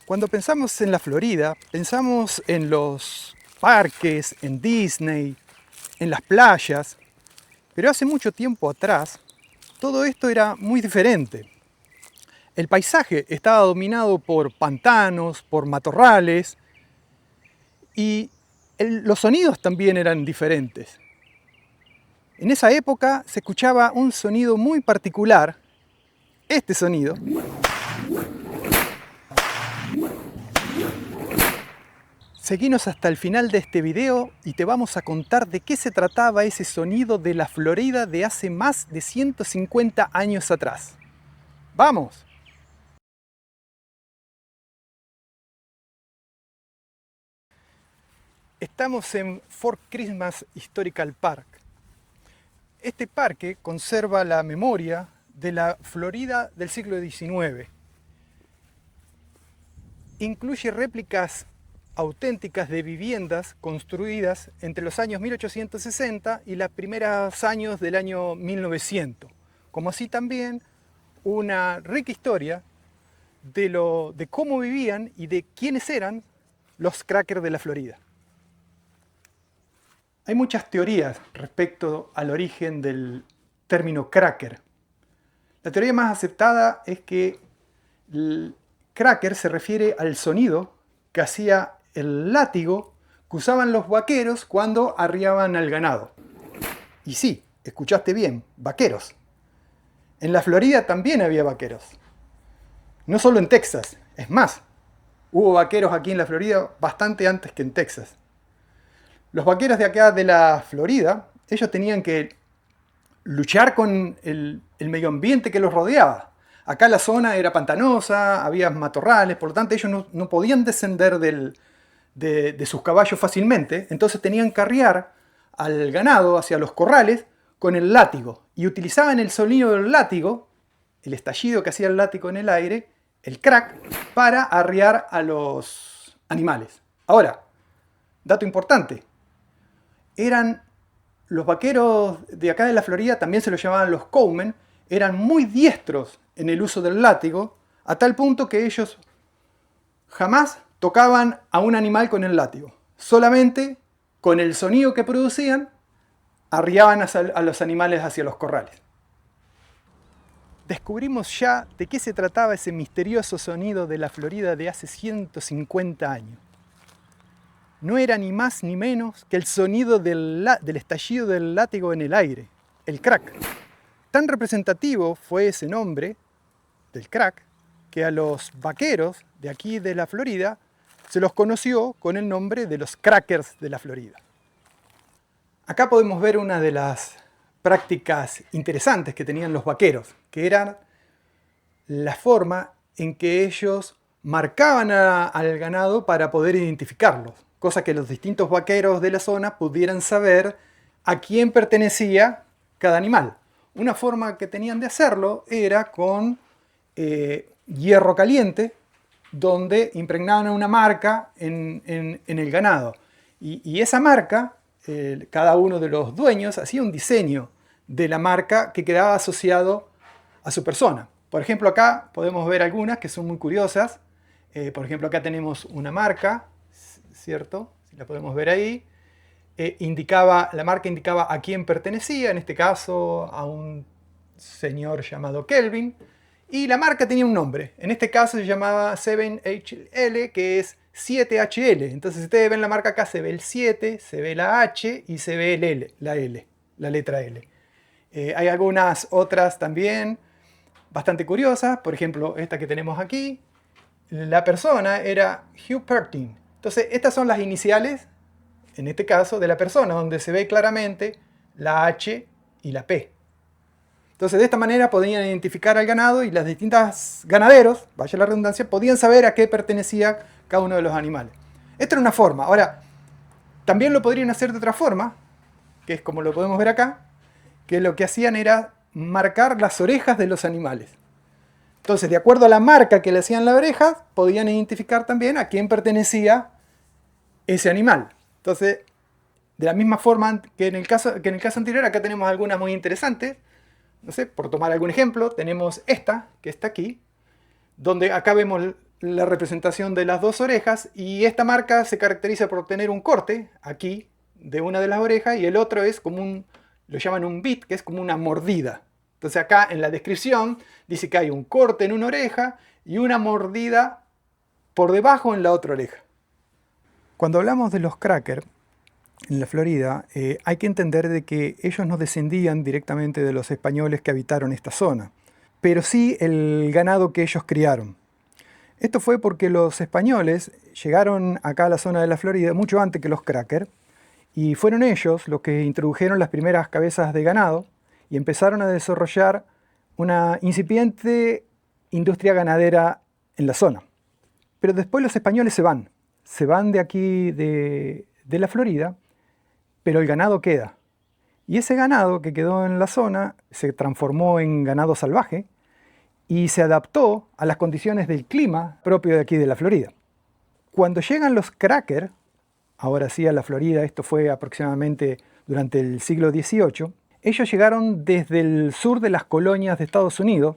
Cuando pensamos en la Florida, pensamos en los parques, en Disney, en las playas, pero hace mucho tiempo atrás todo esto era muy diferente. El paisaje estaba dominado por pantanos, por matorrales y los sonidos también eran diferentes. En esa época se escuchaba un sonido muy particular, este sonido. Seguinos hasta el final de este video y te vamos a contar de qué se trataba ese sonido de la Florida de hace más de 150 años atrás. ¡Vamos! Estamos en Fort Christmas Historical Park. Este parque conserva la memoria de la Florida del siglo XIX. Incluye réplicas auténticas de viviendas construidas entre los años 1860 y los primeros años del año 1900, como así también una rica historia de cómo vivían y de quiénes eran los crackers de la Florida. Hay muchas teorías respecto al origen del término cracker. La teoría más aceptada es que el cracker se refiere al sonido que hacía el látigo que usaban los vaqueros cuando arriaban al ganado. Y sí, escuchaste bien, vaqueros. En la Florida también había vaqueros. No solo en Texas, es más, hubo vaqueros aquí en la Florida bastante antes que en Texas. Los vaqueros de acá de la Florida, ellos tenían que luchar con el medio ambiente que los rodeaba. Acá la zona era pantanosa, había matorrales, por lo tanto ellos no podían descender de sus caballos fácilmente, entonces tenían que arriar al ganado hacia los corrales con el látigo, y utilizaban el sonido del látigo, el estallido que hacía el látigo en el aire, el crack, para arriar a los animales. Ahora, dato importante, los vaqueros de acá de la Florida, también se los llamaban los cowmen, eran muy diestros en el uso del látigo, a tal punto que ellos jamás tocaban a un animal con el látigo. Solamente con el sonido que producían, arriaban a los animales hacia los corrales. Descubrimos ya de qué se trataba ese misterioso sonido de la Florida de hace 150 años. No era ni más ni menos que el sonido del estallido del látigo en el aire, el crack. Tan representativo fue ese nombre del crack que a los vaqueros de aquí de la Florida se los conoció con el nombre de los crackers de la Florida. Acá podemos ver una de las prácticas interesantes que tenían los vaqueros, que era la forma en que ellos marcaban al ganado para poder identificarlos, cosa que los distintos vaqueros de la zona pudieran saber a quién pertenecía cada animal. Una forma que tenían de hacerlo era con hierro caliente, donde impregnaban una marca en el ganado. Y esa marca, cada uno de los dueños hacía un diseño de la marca que quedaba asociado a su persona. Por ejemplo, acá podemos ver algunas que son muy curiosas. Por ejemplo, acá tenemos una marca, ¿cierto? Si la podemos ver ahí. La marca indicaba a quién pertenecía, en este caso a un señor llamado Kelvin. Y la marca tenía un nombre. En este caso se llamaba 7HL, que es 7HL. Entonces, si ustedes ven la marca acá, se ve el 7, se ve la H y se ve el L, la letra L. Hay algunas otras también bastante curiosas. Por ejemplo, esta que tenemos aquí. La persona era Hugh Pertin. Entonces, estas son las iniciales, en este caso, de la persona, donde se ve claramente la H y la P. Entonces, de esta manera podían identificar al ganado y los distintos ganaderos, vaya la redundancia, podían saber a qué pertenecía cada uno de los animales. Esta era una forma. Ahora, también lo podrían hacer de otra forma, que es como lo podemos ver acá, que lo que hacían era marcar las orejas de los animales. Entonces, de acuerdo a la marca que le hacían las orejas, podían identificar también a quién pertenecía ese animal. Entonces, de la misma forma que en el caso anterior, acá tenemos algunas muy interesantes. No sé, por tomar algún ejemplo, tenemos esta, que está aquí, donde acá vemos la representación de las dos orejas, y esta marca se caracteriza por tener un corte aquí de una de las orejas y el otro es como lo llaman un bit, que es como una mordida. Entonces acá en la descripción dice que hay un corte en una oreja y una mordida por debajo en la otra oreja. Cuando hablamos de los Cracker en la Florida, hay que entender de que ellos no descendían directamente de los españoles que habitaron esta zona, pero sí el ganado que ellos criaron. Esto fue porque los españoles llegaron acá a la zona de la Florida mucho antes que los Cracker, y fueron ellos los que introdujeron las primeras cabezas de ganado y empezaron a desarrollar una incipiente industria ganadera en la zona. Pero después los españoles se van de aquí de la Florida, pero el ganado queda. Y ese ganado que quedó en la zona se transformó en ganado salvaje y se adaptó a las condiciones del clima propio de aquí de la Florida. Cuando llegan los Cracker, ahora sí a la Florida, esto fue aproximadamente durante el siglo XVIII, ellos llegaron desde el sur de las colonias de Estados Unidos,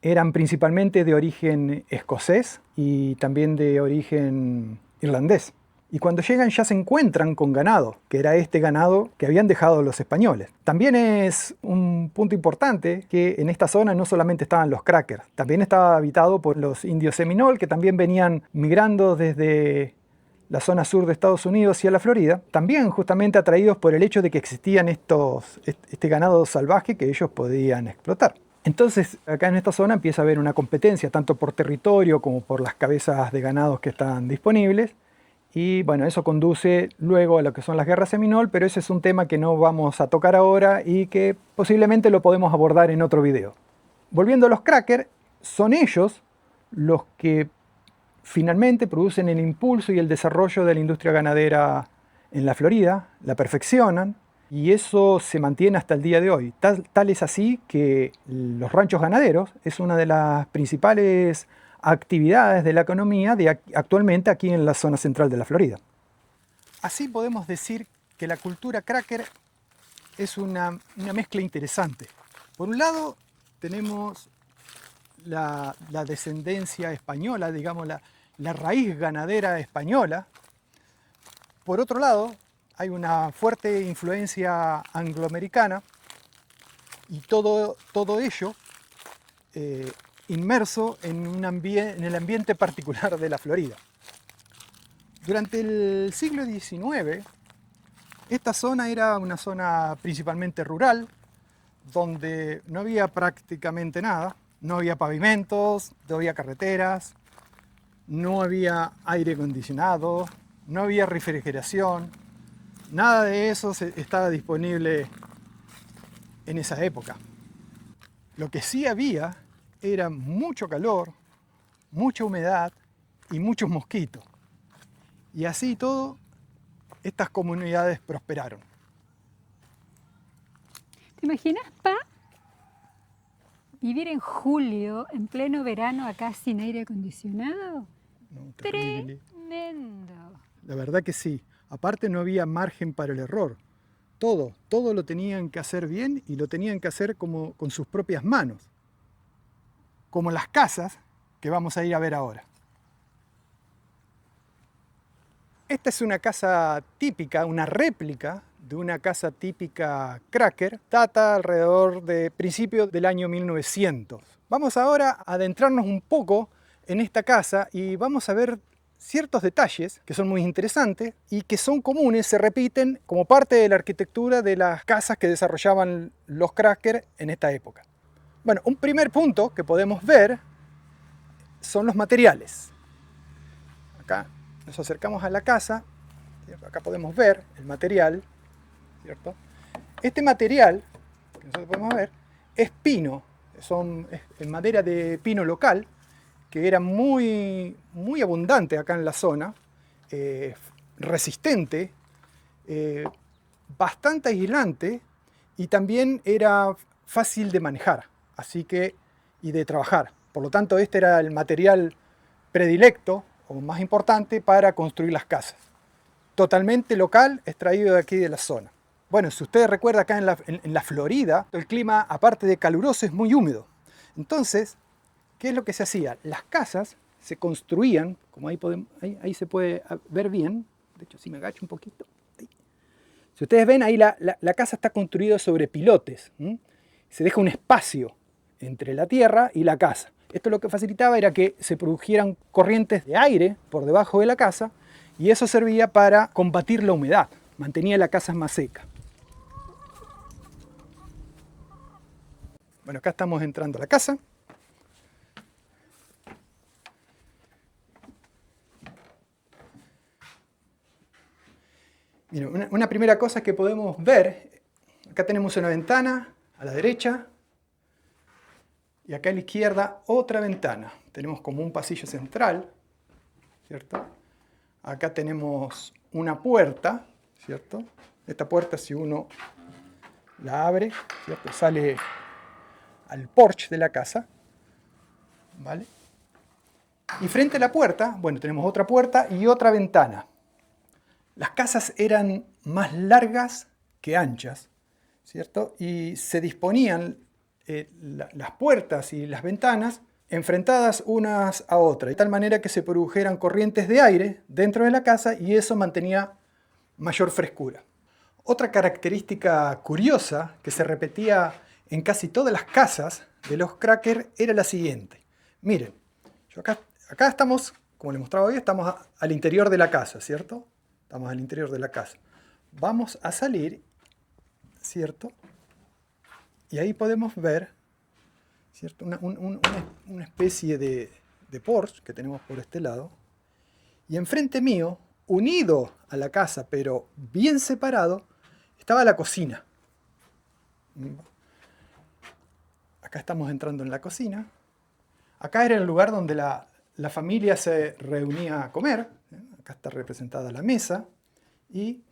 eran principalmente de origen escocés y también de origen irlandés. Y cuando llegan ya se encuentran con ganado, que era este ganado que habían dejado los españoles. También es un punto importante que en esta zona no solamente estaban los Crackers, también estaba habitado por los indios Seminole, que también venían migrando desde la zona sur de Estados Unidos hacia la Florida, también justamente atraídos por el hecho de que existían este ganado salvaje que ellos podían explotar. Entonces, acá en esta zona empieza a haber una competencia, tanto por territorio como por las cabezas de ganados que están disponibles. Y bueno, eso conduce luego a lo que son las guerras Seminole, pero ese es un tema que no vamos a tocar ahora y que posiblemente lo podemos abordar en otro video. Volviendo a los Cracker, son ellos los que finalmente producen el impulso y el desarrollo de la industria ganadera en la Florida, la perfeccionan y eso se mantiene hasta el día de hoy. Tal es así que los ranchos ganaderos es una de las principales actividades de la economía actualmente aquí en la zona central de la Florida. Así podemos decir que la cultura Cracker es una mezcla interesante. Por un lado tenemos la descendencia española, digamos la raíz ganadera española. Por otro lado hay una fuerte influencia angloamericana y todo ello inmerso en el ambiente particular de la Florida. Durante el siglo XIX, esta zona era una zona principalmente rural, donde no había prácticamente nada, no había pavimentos, no había carreteras, no había aire acondicionado, no había refrigeración, nada de eso estaba disponible en esa época. Lo que sí había era mucho calor, mucha humedad y muchos mosquitos. Y así todo, estas comunidades prosperaron. ¿Te imaginas, Pa, vivir en julio, en pleno verano, acá sin aire acondicionado? No, terrible. Tremendo. La verdad que sí. Aparte no había margen para el error. Todo lo tenían que hacer bien y lo tenían que hacer como con sus propias manos. Como las casas que vamos a ir a ver ahora. Esta es una casa típica, una réplica de una casa típica Cracker, data alrededor de principios del año 1900. Vamos ahora a adentrarnos un poco en esta casa y vamos a ver ciertos detalles que son muy interesantes y que son comunes, se repiten como parte de la arquitectura de las casas que desarrollaban los Cracker en esta época. Bueno, un primer punto que podemos ver son los materiales. Acá nos acercamos a la casa, ¿cierto? Acá podemos ver el material, ¿cierto? Este material que nosotros podemos ver es pino, es madera de pino local, que era muy abundante acá en la zona, resistente, bastante aislante y también era fácil de manejar y de trabajar. Por lo tanto, este era el material predilecto o más importante para construir las casas. Totalmente local, extraído de aquí de la zona. Bueno, si ustedes recuerdan, acá en la Florida, el clima, aparte de caluroso, es muy húmedo. Entonces, ¿qué es lo que se hacía? Las casas se construían, como ahí se puede ver bien, de hecho si me agacho un poquito, ahí. Si ustedes ven ahí la casa está construida sobre pilotes, se deja un espacio entre la tierra y la casa. Esto lo que facilitaba era que se produjeran corrientes de aire por debajo de la casa y eso servía para combatir la humedad, mantenía la casa más seca. Bueno, acá estamos entrando a la casa. Miren, una primera cosa que podemos ver, acá tenemos una ventana a la derecha y acá a la izquierda otra ventana. Tenemos como un pasillo central, ¿cierto? Acá tenemos una puerta, ¿cierto? Esta puerta, si uno la abre, ¿cierto? Sale al porche de la casa, ¿vale? Y frente a la puerta, bueno, tenemos otra puerta y otra ventana. Las casas eran más largas que anchas, ¿cierto? Y se disponían las puertas y las ventanas enfrentadas unas a otras, de tal manera que se produjeran corrientes de aire dentro de la casa y eso mantenía mayor frescura. Otra característica curiosa que se repetía en casi todas las casas de los Cracker era la siguiente. Miren, acá estamos, como les mostraba hoy, estamos al interior de la casa, ¿cierto? Estamos al interior de la casa. Vamos a salir, ¿cierto? Y ahí podemos ver, ¿cierto? Una especie de porche que tenemos por este lado. Y enfrente mío, unido a la casa, pero bien separado, estaba la cocina. Acá estamos entrando en la cocina. Acá era el lugar donde la familia se reunía a comer. Acá está representada la mesa y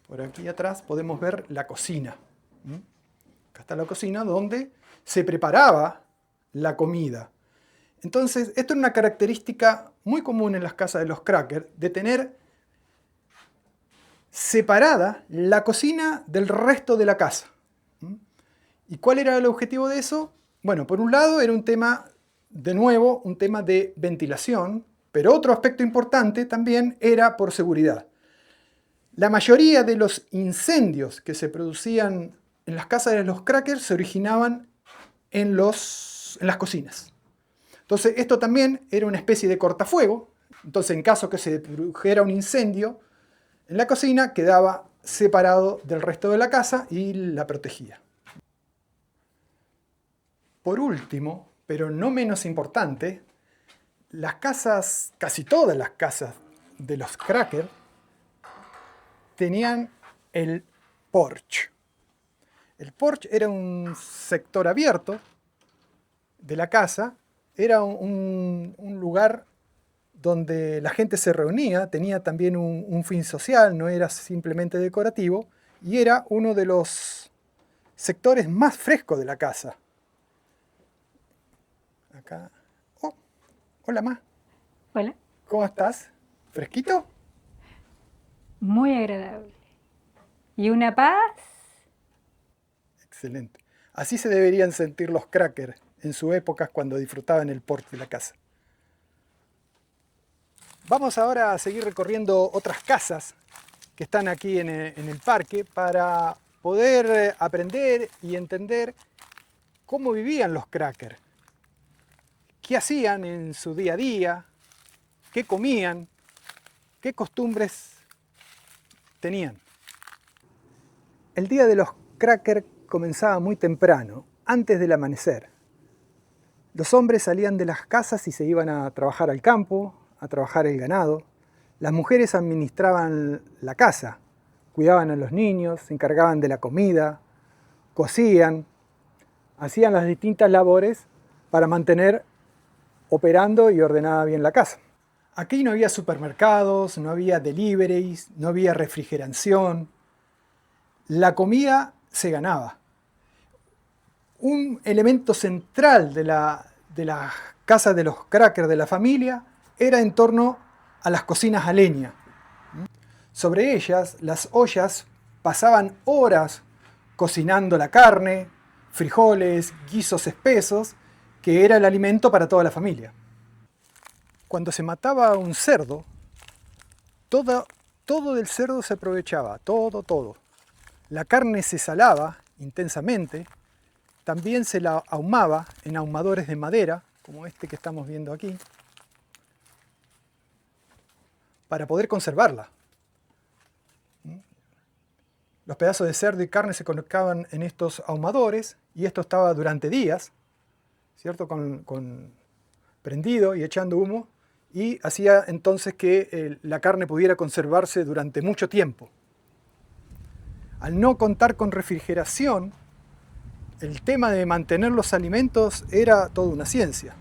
por aquí atrás podemos ver la cocina. Acá está la cocina donde se preparaba la comida. Entonces, esto es una característica muy común en las casas de los Cracker, de tener separada la cocina del resto de la casa. ¿Y cuál era el objetivo de eso? Bueno, por un lado era un tema, de nuevo, un tema de ventilación, pero otro aspecto importante también era por seguridad. La mayoría de los incendios que se producían en las casas de los Crackers se originaban en las cocinas. Entonces esto también era una especie de cortafuego. Entonces en caso que se produjera un incendio en la cocina, quedaba separado del resto de la casa y la protegía. Por último, pero no menos importante, las casas, casi todas las casas de los Cracker, tenían el porche. El porche era un sector abierto de la casa, era un lugar donde la gente se reunía, tenía también un fin social, no era simplemente decorativo, y era uno de los sectores más frescos de la casa. Acá. Oh, hola, Ma. Hola. ¿Cómo estás? ¿Fresquito? Muy agradable. Y una paz. Excelente. Así se deberían sentir los Cracker en su época cuando disfrutaban el porche de la casa. Vamos ahora a seguir recorriendo otras casas que están aquí en el parque para poder aprender y entender cómo vivían los Cracker. ¿Qué hacían en su día a día? ¿Qué comían? ¿Qué costumbres tenían? El día de los Cracker comenzaba muy temprano, antes del amanecer. Los hombres salían de las casas y se iban a trabajar al campo, a trabajar el ganado. Las mujeres administraban la casa, cuidaban a los niños, se encargaban de la comida, cosían, hacían las distintas labores para mantener operando y ordenada bien la casa. Aquí no había supermercados, no había deliveries, no había refrigeración. La comida se ganaba. Un elemento central de la casa de los Cracker de la familia era en torno a las cocinas a leña. Sobre ellas, las ollas pasaban horas cocinando la carne, frijoles, guisos espesos, que era el alimento para toda la familia. cuando se mataba un cerdo, todo del cerdo se aprovechaba, todo. La carne se salaba intensamente, también se la ahumaba en ahumadores de madera, como este que estamos viendo aquí, para poder conservarla. Los pedazos de cerdo y carne se colocaban en estos ahumadores y esto estaba durante días, ¿cierto? Prendido y echando humo, y hacía entonces que la carne pudiera conservarse durante mucho tiempo. Al no contar con refrigeración, el tema de mantener los alimentos era toda una ciencia.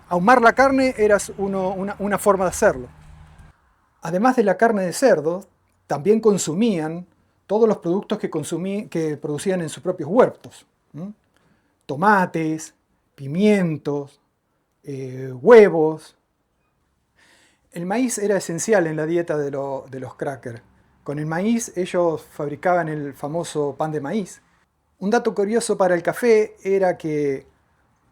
Ahumar la carne era una forma de hacerlo. Además de la carne de cerdo, también consumían todos los productos que producían en sus propios huertos. Tomates, pimientos, huevos. El maíz era esencial en la dieta de los crackers. Con el maíz ellos fabricaban el famoso pan de maíz. Un dato curioso para el café era que,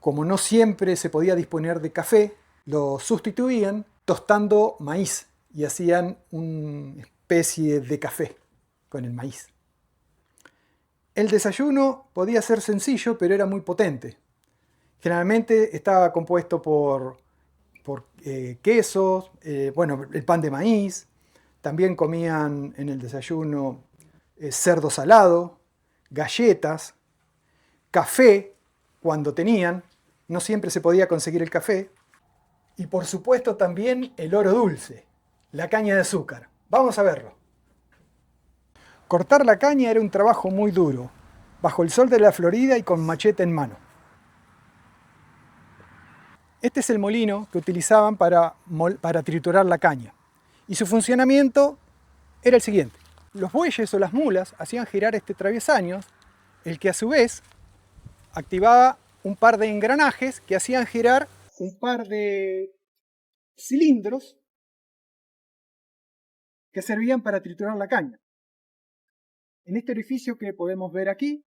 como no siempre se podía disponer de café, lo sustituían tostando maíz y hacían una especie de café con el maíz. El desayuno podía ser sencillo, pero era muy potente. Generalmente estaba compuesto por quesos, el pan de maíz. También comían en el desayuno cerdo salado, galletas, café cuando tenían. No siempre se podía conseguir el café. Y por supuesto también el oro dulce, la caña de azúcar. Vamos a verlo. Cortar la caña era un trabajo muy duro, bajo el sol de la Florida y con machete en mano. Este es el molino que utilizaban para triturar la caña. Y su funcionamiento era el siguiente. Los bueyes o las mulas hacían girar este travesaño, el que a su vez activaba un par de engranajes que hacían girar un par de cilindros que servían para triturar la caña. En este orificio que podemos ver aquí,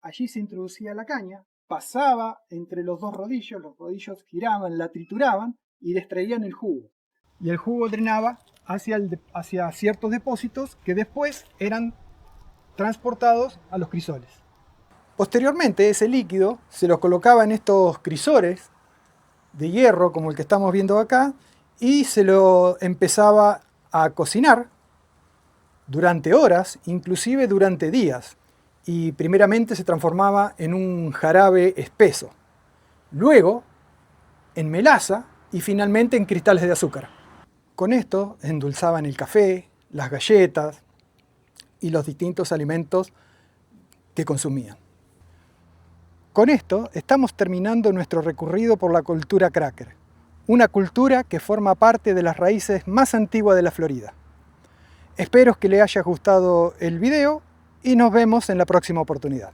allí se introducía la caña, pasaba entre los rodillos giraban, la trituraban y extraían el jugo. Y el jugo drenaba hacia ciertos depósitos que después eran transportados a los crisoles. Posteriormente ese líquido se lo colocaba en estos crisores de hierro como el que estamos viendo acá y se lo empezaba a cocinar durante horas, inclusive durante días, y primeramente se transformaba en un jarabe espeso, luego en melaza y finalmente en cristales de azúcar. Con esto endulzaban el café, las galletas y los distintos alimentos que consumían. Con esto estamos terminando nuestro recorrido por la cultura cracker, una cultura que forma parte de las raíces más antiguas de la Florida. Espero que les haya gustado el video y nos vemos en la próxima oportunidad.